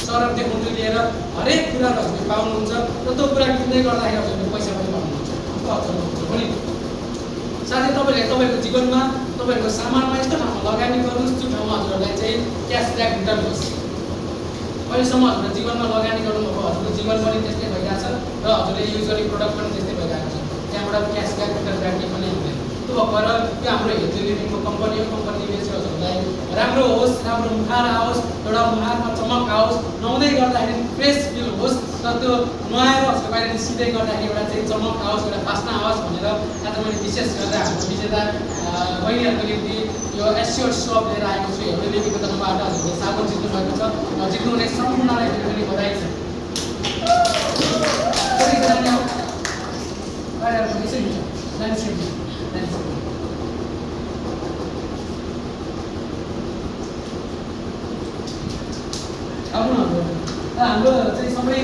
सरर देखाउनु लिएर हरेक कुरा हजुरले पाउनुहुन्छ र त्यो कुरा किन्दै गर्दाखेरि हजुरले पैसा पनि पाउनुहुन्छ हजुरको पनि। साथै तपाईँको जीवनमा तपाईँहरूको सामानमा यस्तो ठाउँमा लगानी गर्नुहोस् त्यो ठाउँमा हजुरहरूलाई चाहिँ क्यासब्याक रिटर्न होस्। अहिलेसम्म हजुरले जीवनमा लगानी गर्नुभएको हजुरको जीवन पनि त्यस्तै भइरहेछ र हजुरले युज गर्ने प्रडक्ट पनि त्यस्तै भइरहेको छ। त्यहाँबाट क्यासब्याक रिटर्न राख्ने पनि हुँदैन। त्यो भएर त्यो हाम्रो हेल्थ लिभिङको कम्पनी हो। कम्पनीले चाहिँ हजुरलाई राम्रो होस्, राम्रो मुहार आओस्, एउटा मुहारमा चमक आओस्, नुहाउँदै गर्दाखेरि फ्रेस फिल होस् र त्यो नुहाएर हजुरको बाहिर निस्किँदै गर्दाखेरि एउटा चाहिँ चमक आओस्, एउटा बास्ना आओस् भनेर आज मैले विशेष गरेर हाम्रो विजेता बहिनीहरूको निम्ति यो एस्योर सप लिएर आएको छु। हेल्थ लिभिङको तर्फबाट हजुरले साबुन जित्नु भएको छ। जित्नुहुने सम्पूर्णलाई पनि बधाई छ। हाम्रो चाहिँ सबै